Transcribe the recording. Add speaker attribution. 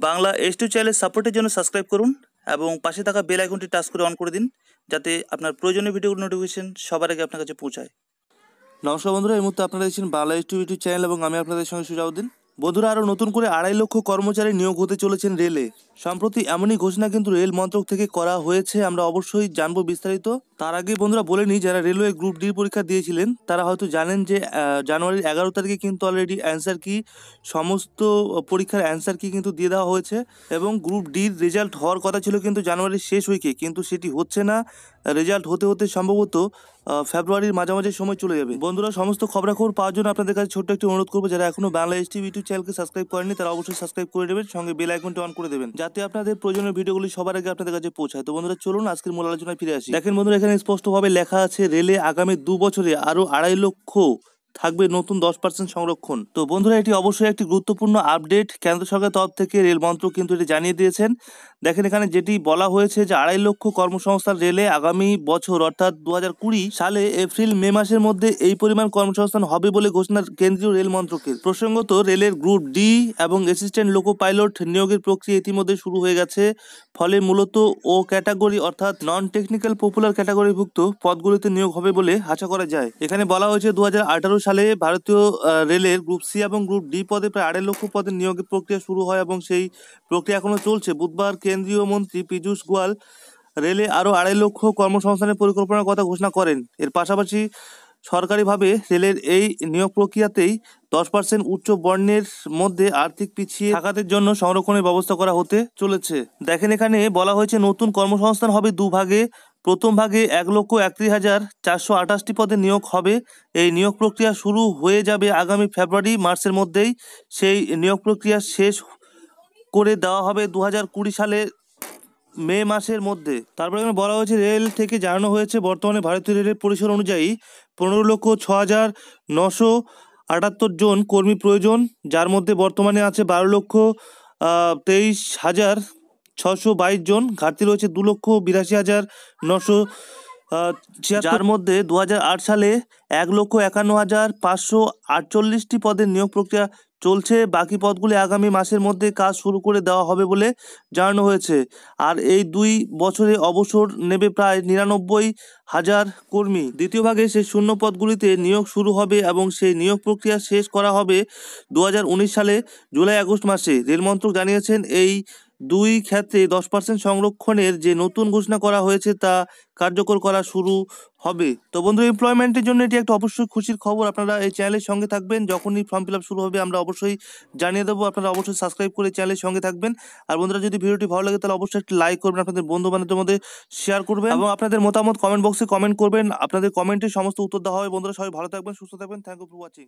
Speaker 1: Bangla H2 চ্যানেলের সাপোর্টের জন্য সাবস্ক্রাইব করুন এবং পাশে থাকা বেল আইকনটি টাচ করে অন করে দিন, যাতে আপনার প্রয়োজনীয় ভিডিওর নোটিফিকেশন সবার আগে আপনার কাছে পৌঁছায়। নমস্কার বন্ধুরা, এই মুহূর্তে আপনারা দেখছেন বাংলা H2 ইউটিউব চ্যানেল এবং আমি আপনাদের সঙ্গে সুজাউদ্দিন। বন্ধুরা, আরও নতুন করে 2.5 লক্ষ কর্মচারী নিয়োগ হতে চলেছেন রেলে। সম্প্রতি এমনই ঘোষণা কিন্তু রেল মন্ত্রক থেকে করা হয়েছে, আমরা অবশ্যই জানবো বিস্তারিত। তার আগে বন্ধুরা বলে নিই, যারা রেলওয়ে গ্রুপ ডি পরীক্ষা দিয়েছিলেন তারা হয়তো জানেন যে জানুয়ারির 11 তারিখে কিন্তু অলরেডি অ্যান্সার কি সমস্ত পরীক্ষার অ্যান্সার কি কিন্তু দিয়ে দেওয়া হয়েছে এবং গ্রুপ ডির রেজাল্ট হওয়ার কথা ছিল কিন্তু জানুয়ারির শেষ উইকে, কিন্তু সেটি হচ্ছে না। রেজাল্ট হতে হতে সম্ভবত ফেব্রুয়ারির মাঝামাঝি সময় চলে যাবে। বন্ধুরা, সমস্ত খবরাখবর পাওয়ার জন্য আপনাদের কাছে ছোট্ট একটি অনুরোধ করবো, যারা এখনো বাংলা H2 ইউটিউব চ্যানেলকে সাবস্ক্রাইব করেননি তারা অবশ্যই সাবস্ক্রাইব করে দেবেন, সঙ্গে বেল আইকনটি অন করে দেবেন, যাতে আপনাদের প্রয়োজনীয় ভিডিওগুলি সবার আগে আপনাদের কাছে পৌঁছায়। তো বন্ধুরা, চলুন আজকের মূল আলোচনায় ফিরে আসি। দেখেন বন্ধুরা, এখানে স্পষ্টভাবে লেখা আছে রেলে আগামী 2 বছরে আরও 2.5 লক্ষ থাকবে নতুন 10% সংরক্ষণ। তো বন্ধুরা, এটি অবশ্যই একটি গুরুত্বপূর্ণ আপডেট। কেন্দ্র সরকারের তরফ থেকে রেল মন্ত্রক কিন্তু এটি জানিয়ে দিয়েছেন। দেখেন এখানে যেটি বলা হয়েছে যে 2.5 লক্ষ কর্মসংস্থান রেলে আগামী বছর অর্থাৎ 2020 সালে এপ্রিল মে মাসের মধ্যে এই পরিমাণ কর্মসংস্থান হবে বলে ঘোষণা কেন্দ্রীয় রেল মন্ত্রকের। প্রসঙ্গত, রেলের গ্রুপ ডি এবং অ্যাসিস্ট্যান্ট লোকো পাইলট নিয়োগের প্রক্রিয়া ইতিমধ্যে শুরু হয়ে গেছে। ফলে মূলত ও ক্যাটাগরি অর্থাৎ নন টেকনিক্যাল পপুলার ক্যাটাগরিভুক্ত পদগুলিতে নিয়োগ হবে বলে আশা করা যায়। এখানে বলা হয়েছে 2018 সালে ভারতীয় রেলের গ্রুপ সি এবং গ্রুপ ডি পদে প্রায় 2.5 লক্ষ পদের নিয়োগের প্রক্রিয়া শুরু হয় এবং সেই প্রক্রিয়া এখনো চলছে। বুধবার কেন্দ্রীয় মন্ত্রী পীযূষ গোয়াল রেলে আরও 2.5 লক্ষ কর্মসংস্থানের পরিকল্পনার কথা ঘোষণা করেন। এর পাশাপাশি সরকারিভাবে রেলের এই নিয়োগ প্রক্রিয়াতেই 10% উচ্চ বর্ণের মধ্যে আর্থিক পিছিয়ে থাকাদের জন্য সংরক্ষণের ব্যবস্থা করা হতে চলেছে। দেখেন এখানে বলা হয়েছে নতুন কর্মসংস্থান হবে 2 ভাগে। প্রথম ভাগে 1,31,428টি পদে নিয়োগ হবে। এই নিয়োগ প্রক্রিয়া শুরু হয়ে যাবে আগামী ফেব্রুয়ারি মার্চের মধ্যেই। সেই নিয়োগ প্রক্রিয়া শেষ করে দেওয়া হবে 2020 সালে মে মাসের মধ্যে। তারপরে এখানে বলা হয়েছে রেল থেকে জানানো হয়েছে বর্তমানে ভারতীয় রেলের পরিসর অনুযায়ী 15,06,978 জন কর্মী প্রয়োজন, যার মধ্যে বর্তমানে আছে 12,23,622 জন। ঘাটতি রয়েছে 2,82,900, যার মধ্যে 2008 সালে 1,51,548টি পদের নিয়োগ প্রক্রিয়া চলছে। বাকি পদগুলি আগামী মাসের মধ্যে কাজ শুরু করে দেওয়া হবে বলে জানানো হয়েছে। আর এই 2 বছরে অবসর নেবে প্রায় 99,000 কর্মী। দ্বিতীয় ভাগে সেই শূন্য পদগুলিতে নিয়োগ শুরু হবে এবং সেই নিয়োগ প্রক্রিয়া শেষ করা হবে 2019 সালে জুলাই-আগস্ট মাসে। রেল মন্ত্রক জানিয়েছেন এই 2 ক্ষেত্রে 10% সংরক্ষণের যে নতুন ঘোষণা করা হয়েছে তা কার্যকর করা শুরু হবে। তো বন্ধু, এমপ্লয়মেন্টের জন্য এটি একটা অবশ্যই খুশির খবর। আপনারা এই চ্যানেলের সঙ্গে থাকবেন, যখনই ফর্ম ফিল আপ শুরু হবে আমরা অবশ্যই জানিয়ে দেবো। আপনারা অবশ্যই সাবস্ক্রাইব করে চ্যানেলের সঙ্গে থাকবেন। আর বন্ধুরা, যদি ভিডিওটি ভালো লাগে তাহলে অবশ্যই একটি লাইক করবেন, আপনাদের বন্ধু বান্ধবদের মধ্যে শেয়ার করবেন এবং আপনাদের মতামত কমেন্ট বক্সে কমেন্ট করবেন। আপনাদের কমেন্টের সমস্ত উত্তর দেওয়া হবে। বন্ধুরা, সবাই ভালো থাকবেন, সুস্থ থাকবেন। Thank you for watching.